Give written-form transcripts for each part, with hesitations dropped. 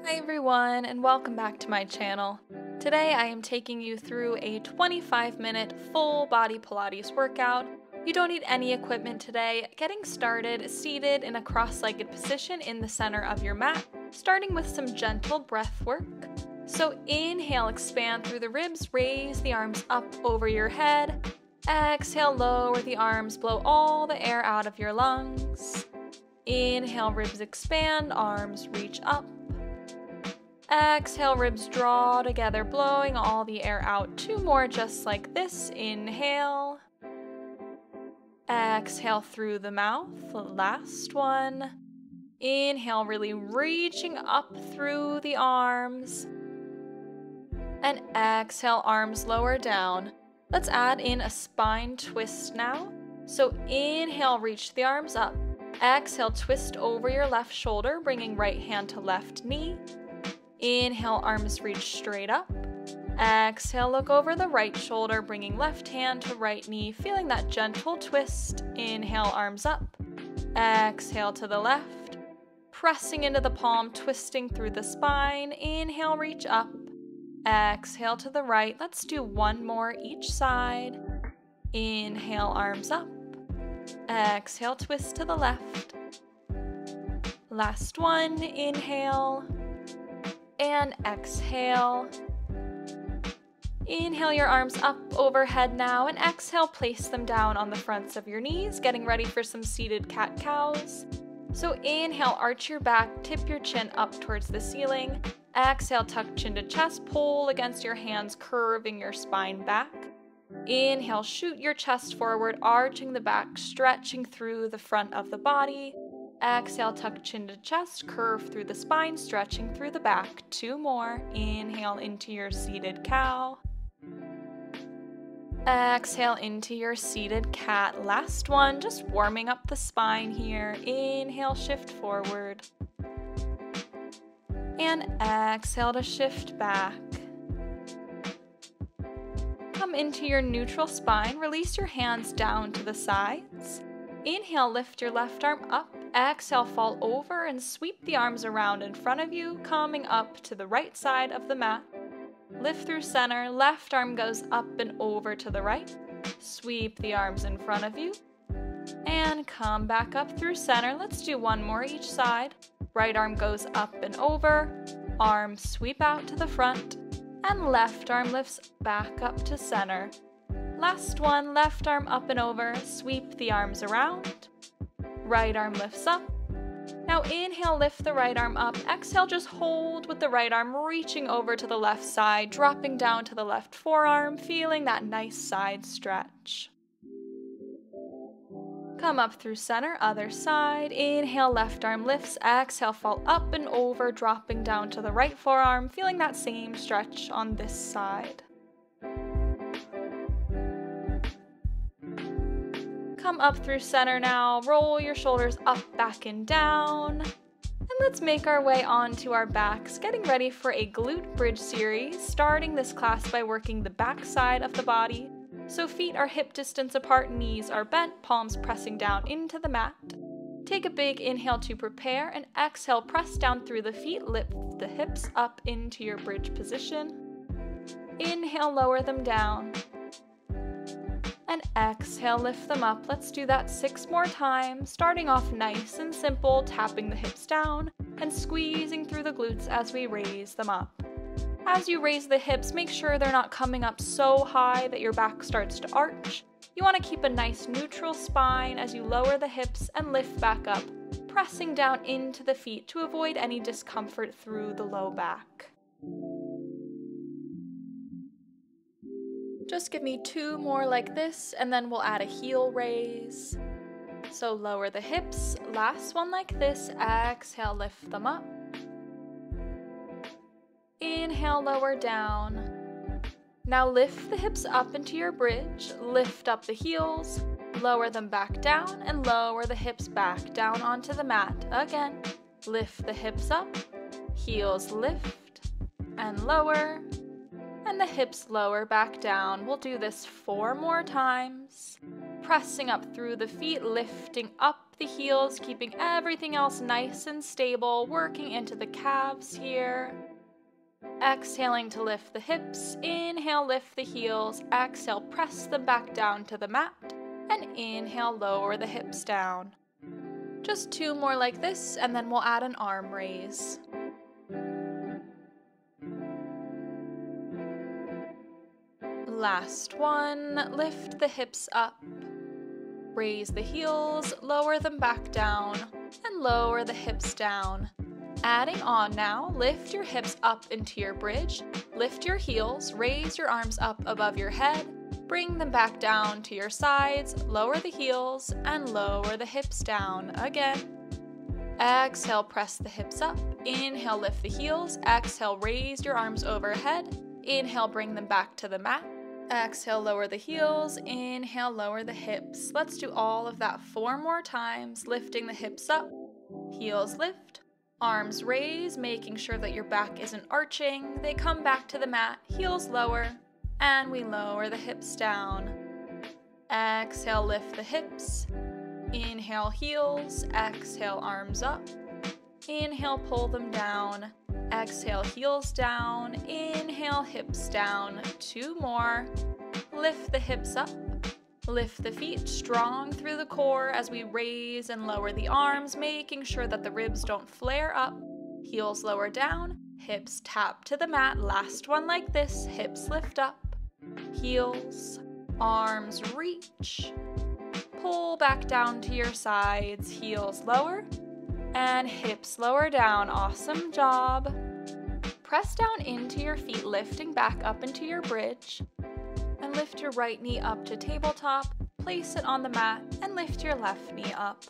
Hi everyone, and welcome back to my channel. Today I am taking you through a 25-minute full body Pilates workout. You don't need any equipment today. Getting started seated in a cross-legged position in the center of your mat, starting with some gentle breath work. So inhale, expand through the ribs, raise the arms up over your head. Exhale, lower the arms, blow all the air out of your lungs. Inhale, ribs expand, arms reach up. Exhale, ribs draw together, blowing all the air out. Two more just like this. Inhale. Exhale through the mouth. Last one. Inhale, really reaching up through the arms. And exhale, arms lower down. Let's add in a spine twist now. So inhale, reach the arms up. Exhale, twist over your left shoulder, bringing right hand to left knee. Inhale, arms reach straight up. Exhale, look over the right shoulder, bringing left hand to right knee, feeling that gentle twist. Inhale, arms up. Exhale to the left. Pressing into the palm, twisting through the spine. Inhale, reach up. Exhale to the right. Let's do one more each side. Inhale, arms up. Exhale, twist to the left. Last one. Inhale. And exhale. Inhale your arms up overhead now, and exhale, place them down on the fronts of your knees, getting ready for some seated cat-cows. So inhale, arch your back, tip your chin up towards the ceiling. Exhale, tuck chin to chest, pull against your hands, curving your spine back. Inhale, shoot your chest forward, arching the back, stretching through the front of the body. Exhale, tuck chin to chest, curve through the spine, stretching through the back. Two more. Inhale into your seated cow. Exhale into your seated cat. Last one, just warming up the spine here. Inhale, shift forward. And exhale to shift back. Come into your neutral spine. Release your hands down to the sides. Inhale, lift your left arm up. Exhale, fall over and sweep the arms around in front of you, coming up to the right side of the mat. Lift through center, left arm goes up and over to the right. Sweep the arms in front of you. And come back up through center. Let's do one more each side. Right arm goes up and over. Arms sweep out to the front. And left arm lifts back up to center. Last one, left arm up and over. Sweep the arms around. Right arm lifts up. Now inhale, lift the right arm up. Exhale, just hold with the right arm, reaching over to the left side, dropping down to the left forearm, feeling that nice side stretch. Come up through center, other side. Inhale, left arm lifts. Exhale, fall up and over, dropping down to the right forearm, feeling that same stretch on this side. Come up through center now, roll your shoulders up, back, and down. And let's make our way onto our backs, getting ready for a glute bridge series, starting this class by working the back side of the body. So feet are hip distance apart, knees are bent, palms pressing down into the mat. Take a big inhale to prepare, and exhale, press down through the feet, lift the hips up into your bridge position. Inhale, lower them down. And exhale, lift them up. Let's do that 6 more times, starting off nice and simple, tapping the hips down and squeezing through the glutes as we raise them up. As you raise the hips, make sure they're not coming up so high that your back starts to arch. You want to keep a nice neutral spine as you lower the hips and lift back up, pressing down into the feet to avoid any discomfort through the low back. Just give me 2 more like this, and then we'll add a heel raise. So lower the hips, last one like this, exhale, lift them up. Inhale, lower down. Now lift the hips up into your bridge, lift up the heels, lower them back down, and lower the hips back down onto the mat. Again, lift the hips up, heels lift, and lower. And the hips lower back down. We'll do this 4 more times. Pressing up through the feet, lifting up the heels, keeping everything else nice and stable, working into the calves here. Exhaling to lift the hips, inhale, lift the heels, exhale, press them back down to the mat, and inhale, lower the hips down. Just 2 more like this, and then we'll add an arm raise. Last one, lift the hips up. Raise the heels, lower them back down, and lower the hips down. Adding on now, lift your hips up into your bridge, lift your heels, raise your arms up above your head, bring them back down to your sides, lower the heels, and lower the hips down again. Exhale, press the hips up, inhale, lift the heels, exhale, raise your arms overhead, inhale, bring them back to the mat. Exhale, lower the heels, inhale, lower the hips. Let's do all of that 4 more times, lifting the hips up, heels lift, arms raise, making sure that your back isn't arching. They come back to the mat, heels lower, and we lower the hips down. Exhale, lift the hips, inhale, heels, exhale, arms up, inhale, pull them down. Exhale, heels down, inhale, hips down. 2 more. Lift the hips up, lift the feet strong through the core as we raise and lower the arms, making sure that the ribs don't flare up. Heels lower down, hips tap to the mat. Last one like this, hips lift up, heels, arms reach, pull back down to your sides, heels lower, and hips lower down. Awesome job. Press down into your feet, lifting back up into your bridge. And lift your right knee up to tabletop, place it on the mat, and lift your left knee up.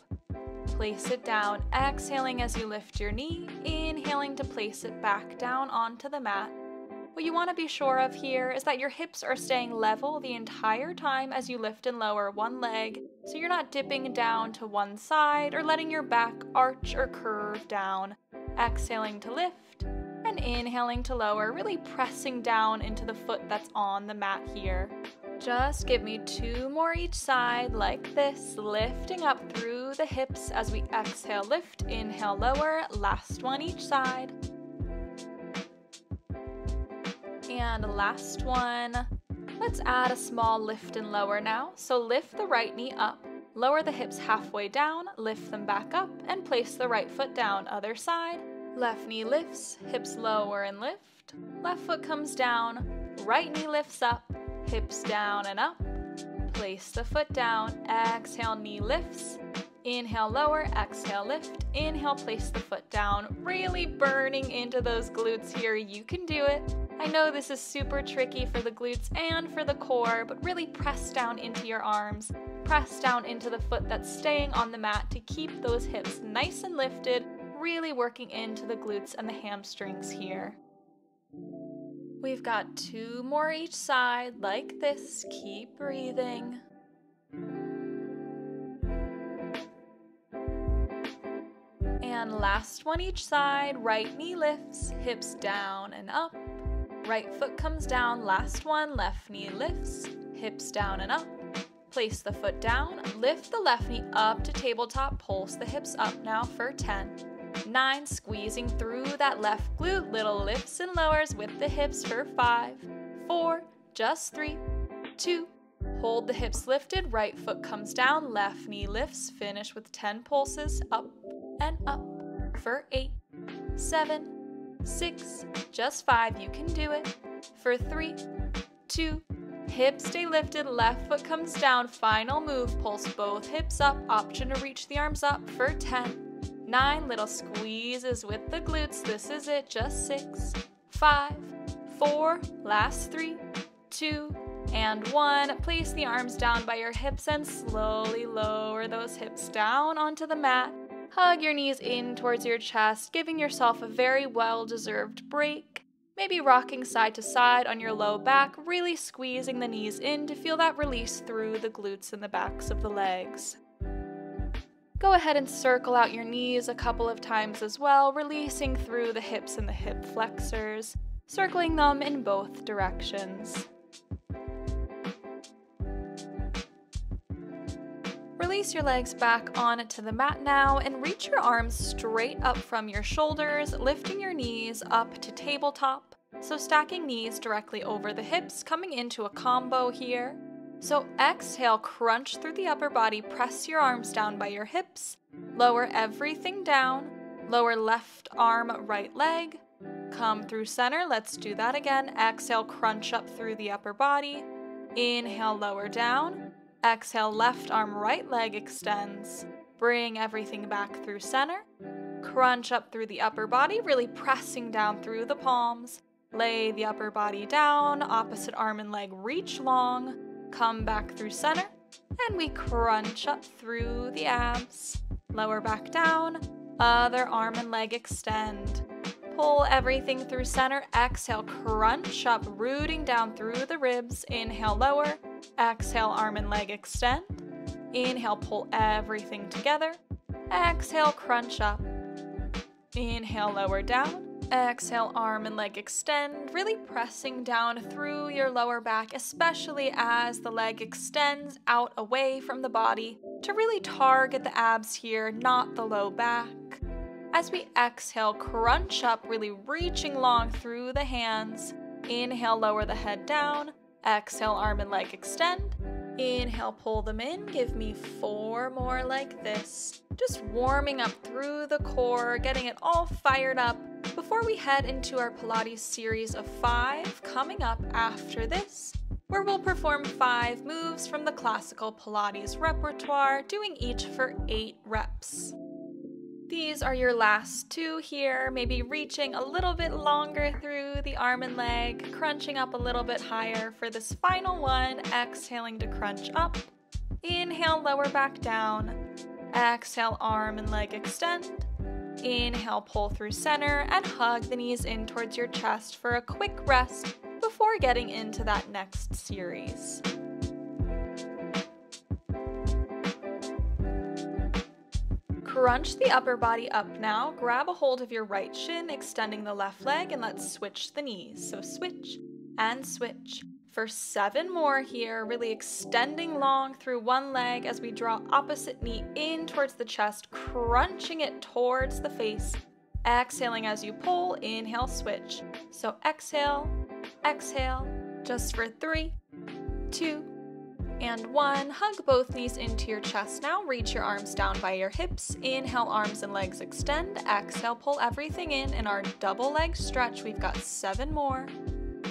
Place it down, exhaling as you lift your knee, inhaling to place it back down onto the mat. What you want to be sure of here is that your hips are staying level the entire time as you lift and lower one leg, so you're not dipping down to one side or letting your back arch or curve down. Exhaling to lift and inhaling to lower, really pressing down into the foot that's on the mat here. Just give me 2 more each side like this, lifting up through the hips as we exhale, lift, inhale, lower. Last one each side. And last one. Let's add a small lift and lower now. So lift the right knee up, lower the hips halfway down, lift them back up, and place the right foot down. Other side. Left knee lifts, hips lower and lift. Left foot comes down, right knee lifts up, hips down and up. Place the foot down, exhale, knee lifts. Inhale, lower, exhale, lift. Inhale, place the foot down. Really burning into those glutes here. You can do it. I know this is super tricky for the glutes and for the core, but really press down into your arms. Press down into the foot that's staying on the mat to keep those hips nice and lifted, really working into the glutes and the hamstrings here. We've got 2 more each side like this. Keep breathing. And last one each side. Right knee lifts, hips down and up. Right foot comes down. Last one. Left knee lifts, hips down and up. Place the foot down, lift the left knee up to tabletop, pulse the hips up now for 10. 9, squeezing through that left glute, little lifts and lowers with the hips for 5, 4, just 3, 2, hold the hips lifted, right foot comes down, left knee lifts, finish with 10 pulses, up and up for 8, 7, 6, just 5, you can do it, for 3, 2, hips stay lifted, left foot comes down, final move, pulse both hips up, option to reach the arms up for 10, 9, little squeezes with the glutes, this is it, just 6, 5, 4, last 3, 2, and 1. Place the arms down by your hips and slowly lower those hips down onto the mat. Hug your knees in towards your chest, giving yourself a very well-deserved break. Maybe rocking side to side on your low back, really squeezing the knees in to feel that release through the glutes and the backs of the legs. Go ahead and circle out your knees a couple of times as well, releasing through the hips and the hip flexors, circling them in both directions. Release your legs back onto the mat now and reach your arms straight up from your shoulders, lifting your knees up to tabletop. So stacking knees directly over the hips, coming into a combo here. So exhale, crunch through the upper body, press your arms down by your hips, lower everything down, lower left arm, right leg, come through center, let's do that again. Exhale, crunch up through the upper body, inhale, lower down, exhale, left arm, right leg extends, bring everything back through center, crunch up through the upper body, really pressing down through the palms, lay the upper body down, opposite arm and leg reach long, come back through center, and we crunch up through the abs. Lower back down, other arm and leg extend. Pull everything through center, exhale, crunch up, rooting down through the ribs. Inhale, lower, exhale, arm and leg extend. Inhale, pull everything together. Exhale, crunch up. Inhale, lower down. Exhale, arm and leg extend, really pressing down through your lower back, especially as the leg extends out away from the body to really target the abs here, not the low back. As we exhale, crunch up, really reaching long through the hands. Inhale, lower the head down. Exhale, arm and leg extend. Inhale, pull them in. Give me 4 more like this. Just warming up through the core, getting it all fired up before we head into our Pilates series of 5 coming up after this, where we'll perform 5 moves from the classical Pilates repertoire, doing each for 8 reps. These are your last 2 here, maybe reaching a little bit longer through the arm and leg, crunching up a little bit higher for this final one, exhaling to crunch up. Inhale, lower back down. Exhale, arm and leg extend. Inhale, pull through center and hug the knees in towards your chest for a quick rest before getting into that next series. Crunch the upper body up now, grab a hold of your right shin, extending the left leg, and let's switch the knees. So switch and switch. For 7 more here, really extending long through one leg as we draw opposite knee in towards the chest, crunching it towards the face. Exhaling as you pull, inhale, switch. So exhale, exhale, just for 3, 2, and 1. Hug both knees into your chest now. Reach your arms down by your hips. Inhale, arms and legs extend. Exhale, pull everything in our double leg stretch. We've got 7 more.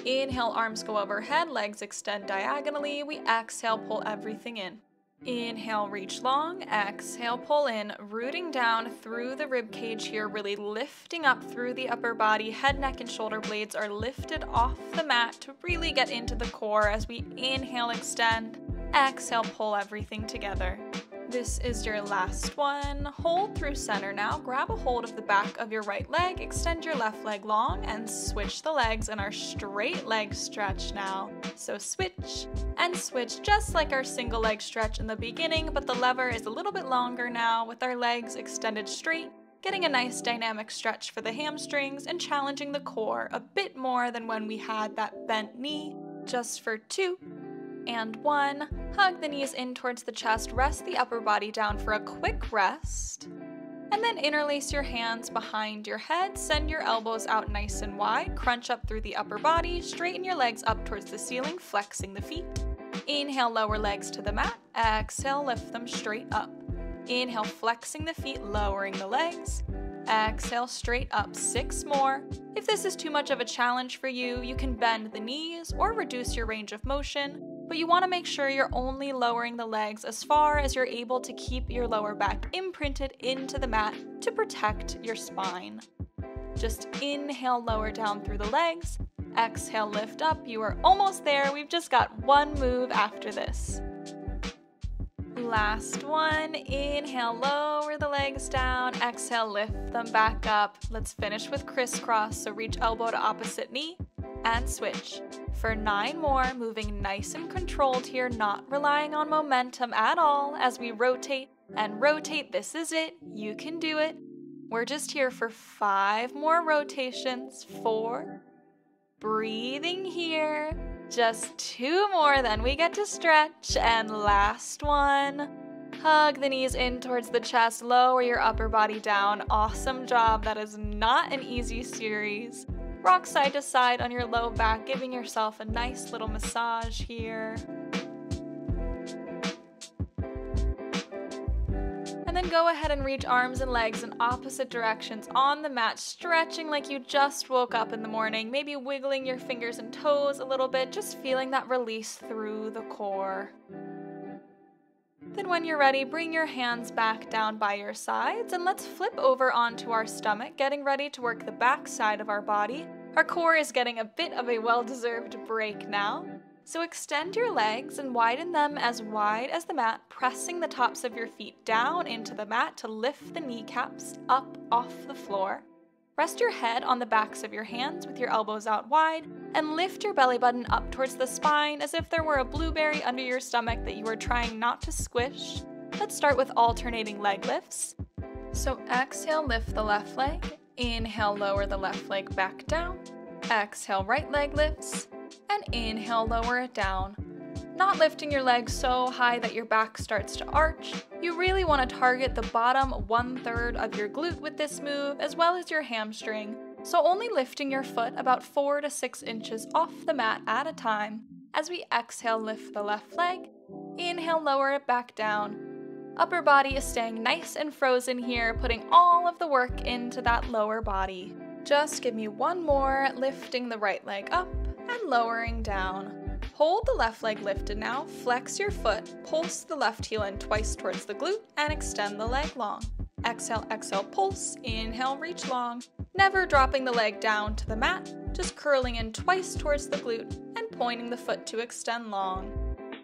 Inhale, arms go overhead, legs extend diagonally. We exhale, pull everything in. Inhale, reach long. Exhale, pull in, rooting down through the rib cage here, really lifting up through the upper body. Head, neck, and shoulder blades are lifted off the mat to really get into the core as we inhale, extend. Exhale, pull everything together. This is your last one. Hold through center now. Grab a hold of the back of your right leg, extend your left leg long, and switch the legs in our straight leg stretch now. So switch and switch, just like our single leg stretch in the beginning, but the lever is a little bit longer now with our legs extended straight, getting a nice dynamic stretch for the hamstrings and challenging the core a bit more than when we had that bent knee. Just for 2 and 1. Hug the knees in towards the chest, rest the upper body down for a quick rest, and then interlace your hands behind your head, send your elbows out nice and wide, crunch up through the upper body, straighten your legs up towards the ceiling, flexing the feet. Inhale, lower legs to the mat. Exhale, lift them straight up. Inhale, flexing the feet, lowering the legs. Exhale, straight up. 6 more. If this is too much of a challenge for you, you can bend the knees or reduce your range of motion, but you want to make sure you're only lowering the legs as far as you're able to keep your lower back imprinted into the mat to protect your spine. Just inhale, lower down through the legs. Exhale, lift up. You are almost there. We've just got 1 move after this. Last one. Inhale, lower the legs down. Exhale, lift them back up. Let's finish with crisscross. So reach elbow to opposite knee and switch. For 9 more, moving nice and controlled here, not relying on momentum at all as we rotate and rotate. This is it. You can do it. We're just here for 5 more rotations. 4. Breathing here. Just 2 more, then we get to stretch. And last one. Hug the knees in towards the chest, lower your upper body down. Awesome job. That is not an easy series. Rock side to side on your low back, giving yourself a nice little massage here. And then go ahead and reach arms and legs in opposite directions on the mat, stretching like you just woke up in the morning, maybe wiggling your fingers and toes a little bit, just feeling that release through the core. Then when you're ready, bring your hands back down by your sides and let's flip over onto our stomach, getting ready to work the back side of our body. Our core is getting a bit of a well-deserved break now. So extend your legs and widen them as wide as the mat, pressing the tops of your feet down into the mat to lift the kneecaps up off the floor. Rest your head on the backs of your hands with your elbows out wide and lift your belly button up towards the spine as if there were a blueberry under your stomach that you are trying not to squish. Let's start with alternating leg lifts. So exhale, lift the left leg. Inhale, lower the left leg back down. Exhale, right leg lifts. And inhale, lower it down. Not lifting your legs so high that your back starts to arch. You really want to target the bottom 1/3 of your glute with this move, as well as your hamstring. So only lifting your foot about 4 to 6 inches off the mat at a time. As we exhale, lift the left leg. Inhale, lower it back down. Upper body is staying nice and frozen here, putting all of the work into that lower body. Just give me one more, lifting the right leg up and lowering down. Hold the left leg lifted now, flex your foot, pulse the left heel in twice towards the glute, and extend the leg long. Exhale, exhale, pulse, inhale, reach long. Never dropping the leg down to the mat, just curling in twice towards the glute and pointing the foot to extend long.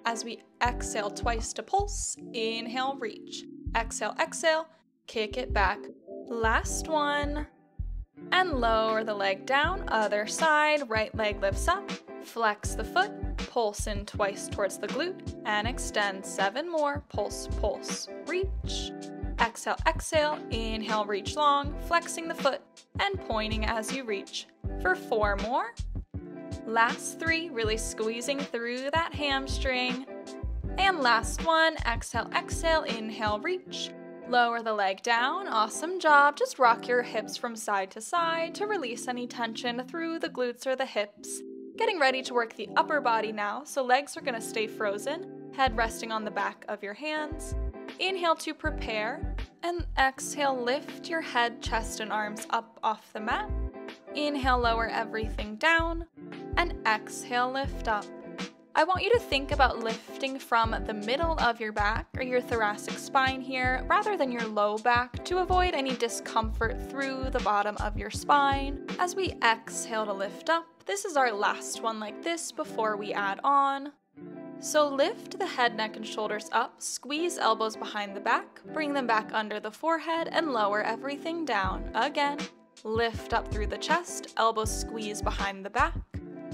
As we exhale twice to pulse, inhale, reach. Exhale, exhale, kick it back. Last one. And lower the leg down, other side, right leg lifts up, flex the foot, pulse in twice towards the glute, and extend 7 more, pulse, pulse, reach. Exhale, exhale, inhale, reach long, flexing the foot, and pointing as you reach. For 4 more. Last 3, really squeezing through that hamstring. And last one, exhale, exhale, inhale, reach. Lower the leg down, awesome job. Just rock your hips from side to side to release any tension through the glutes or the hips. Getting ready to work the upper body now, so legs are gonna stay frozen, head resting on the back of your hands. Inhale to prepare, and exhale, lift your head, chest, and arms up off the mat. Inhale, lower everything down, and exhale, lift up. I want you to think about lifting from the middle of your back or your thoracic spine here rather than your low back to avoid any discomfort through the bottom of your spine. As we exhale to lift up, this is our last one like this before we add on. So lift the head, neck, and shoulders up, squeeze elbows behind the back, bring them back under the forehead, and lower everything down. Again, lift up through the chest, elbows squeeze behind the back.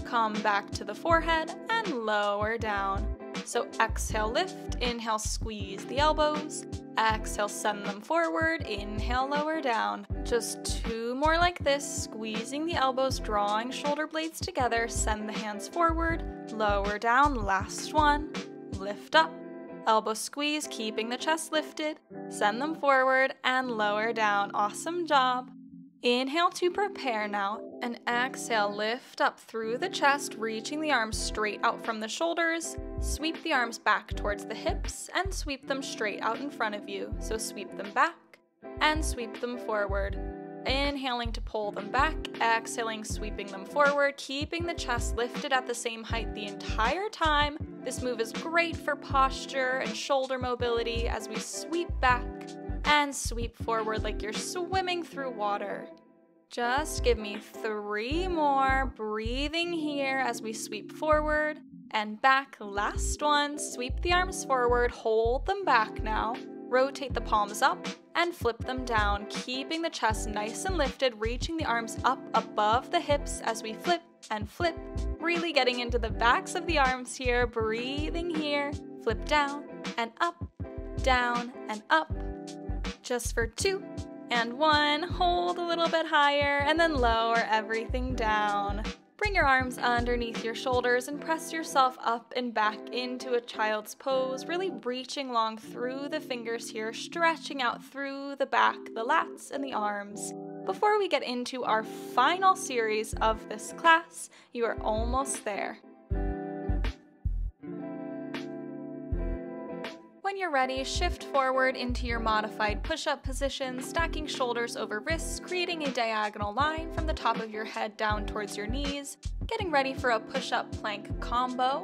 Come back to the forehead and lower down. So exhale, lift, inhale, squeeze the elbows. Exhale, send them forward, inhale, lower down. Just 2 more like this, squeezing the elbows, drawing shoulder blades together, send the hands forward, lower down, last one. Lift up, elbow squeeze, keeping the chest lifted, send them forward and lower down. Awesome job. Inhale to prepare now, and exhale, lift up through the chest, reaching the arms straight out from the shoulders. Sweep the arms back towards the hips and sweep them straight out in front of you. So sweep them back and sweep them forward. Inhaling to pull them back, exhaling, sweeping them forward, keeping the chest lifted at the same height the entire time. This move is great for posture and shoulder mobility as we sweep back and sweep forward like you're swimming through water. Just give me 3 more, breathing here as we sweep forward and back. Last one, sweep the arms forward, hold them back now. Rotate the palms up and flip them down, keeping the chest nice and lifted, reaching the arms up above the hips as we flip and flip, really getting into the backs of the arms here, breathing here, flip down and up, down and up. Just for 2 and 1, hold a little bit higher and then lower everything down. Bring your arms underneath your shoulders and press yourself up and back into a child's pose, really reaching long through the fingers here, stretching out through the back, the lats, and the arms. Before we get into our final series of this class, you are almost there. When you're ready, shift forward into your modified push-up position, stacking shoulders over wrists, creating a diagonal line from the top of your head down towards your knees, getting ready for a push-up plank combo.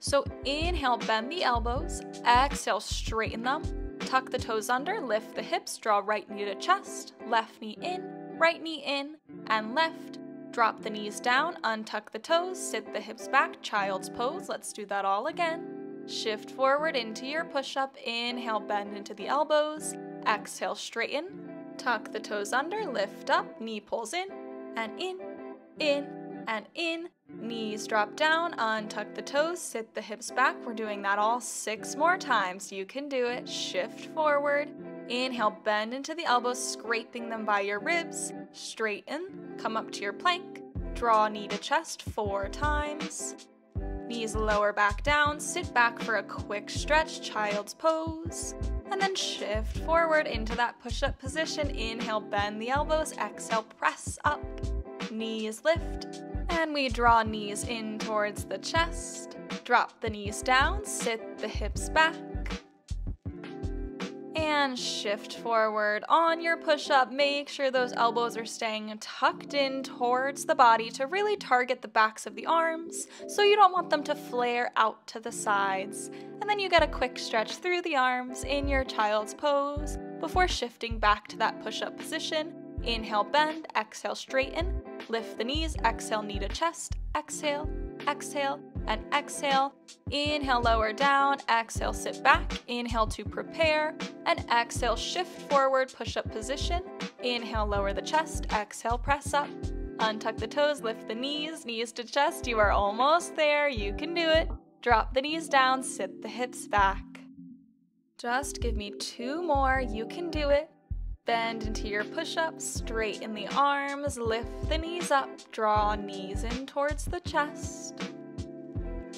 So inhale, bend the elbows, exhale, straighten them, tuck the toes under, lift the hips, draw right knee to chest, left knee in, right knee in, and left. Drop the knees down, untuck the toes, sit the hips back, child's pose. Let's do that all again. Shift forward into your push-up, inhale, bend into the elbows, exhale, straighten, tuck the toes under, lift up, knee pulls in, and in, knees drop down, untuck the toes, sit the hips back. We're doing that all 6 more times. You can do it. Shift forward, inhale, bend into the elbows, scraping them by your ribs, straighten, come up to your plank, draw knee to chest 4 times. Knees lower back down, sit back for a quick stretch, child's pose, and then shift forward into that push-up position. Inhale, bend the elbows, exhale, press up, knees lift, and we draw knees in towards the chest. Drop the knees down, sit the hips back, and shift forward on your push-up. Make sure those elbows are staying tucked in towards the body to really target the backs of the arms, so you don't want them to flare out to the sides. And then you get a quick stretch through the arms in your child's pose before shifting back to that push-up position. Inhale, bend, exhale, straighten, lift the knees, exhale, knee to chest, exhale, exhale, and exhale. Inhale, lower down, exhale, sit back, inhale to prepare, and exhale, shift forward, push-up position. Inhale, lower the chest, exhale, press up, untuck the toes, lift the knees, knees to chest. You are almost there, you can do it. Drop the knees down, sit the hips back. Just give me 2 more, you can do it. Bend into your push-up, straighten the arms, lift the knees up, draw knees in towards the chest.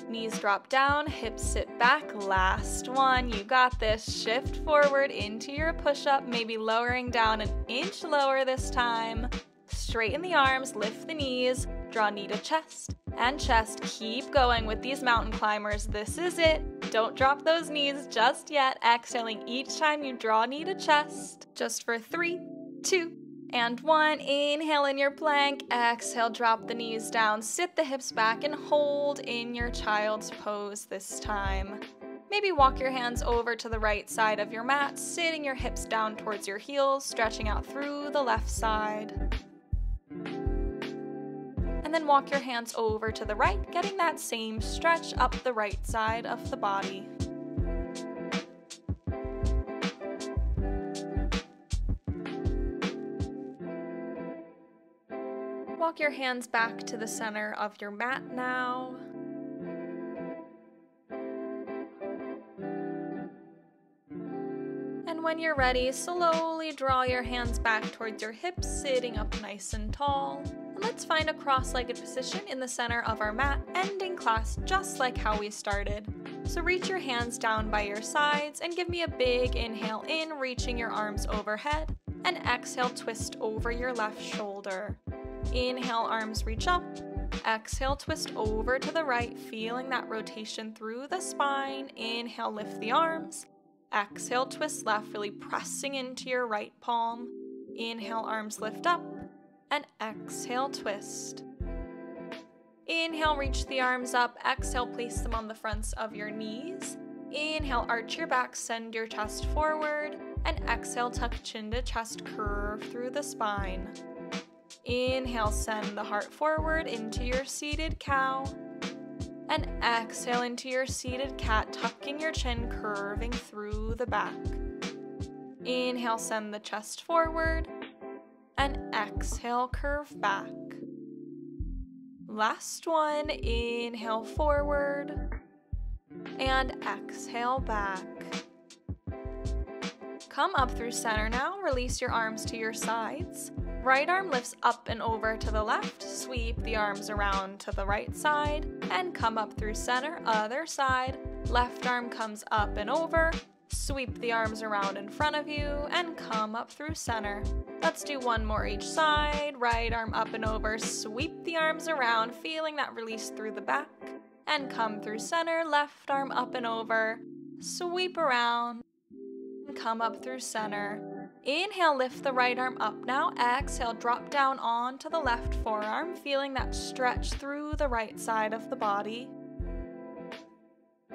Knees drop down, hips sit back, last one, you got this. Shift forward into your push-up, maybe lowering down an inch lower this time. Straighten the arms, lift the knees, draw knee to chest and chest. Keep going with these mountain climbers, this is it. Don't drop those knees just yet, exhaling each time you draw knee to chest. Just for 3, 2, and 1. Inhale in your plank, exhale, drop the knees down, sit the hips back, and hold in your child's pose this time. Maybe walk your hands over to the right side of your mat, sitting your hips down towards your heels, stretching out through the left side. And then walk your hands over to the right, getting that same stretch up the right side of the body. Walk your hands back to the center of your mat now. And when you're ready, slowly draw your hands back towards your hips, sitting up nice and tall. And let's find a cross-legged position in the center of our mat, ending class just like how we started. So reach your hands down by your sides and give me a big inhale in, reaching your arms overhead, and exhale, twist over your left shoulder. Inhale, arms reach up. Exhale, twist over to the right, feeling that rotation through the spine. Inhale, lift the arms. Exhale, twist left, really pressing into your right palm. Inhale, arms lift up. And exhale, twist. Inhale, reach the arms up. Exhale, place them on the fronts of your knees. Inhale, arch your back, send your chest forward. And exhale, tuck chin to chest, curve through the spine. Inhale, send the heart forward into your seated cow. And exhale into your seated cat, tucking your chin, curving through the back. Inhale, send the chest forward. And exhale, curve back. Last one, inhale forward. And exhale back. Come up through center now, release your arms to your sides. Right arm lifts up and over to the left, sweep the arms around to the right side, and come up through center, other side. Left arm comes up and over, sweep the arms around in front of you, and come up through center. Let's do one more each side. Right arm up and over, sweep the arms around, feeling that release through the back, and come through center. Left arm up and over, sweep around, and come up through center. Inhale, lift the right arm up now. Exhale, drop down onto the left forearm, feeling that stretch through the right side of the body.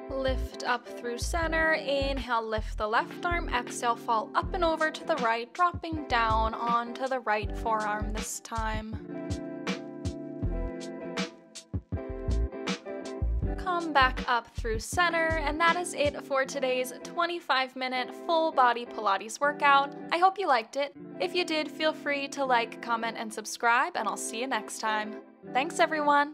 Lift up through center. Inhale, lift the left arm. Exhale, fall up and over to the right, dropping down onto the right forearm this time. Come back up through center, and that is it for today's 25-minute full body Pilates workout. I hope you liked it. If you did, feel free to like, comment, and subscribe, and I'll see you next time. Thanks, everyone.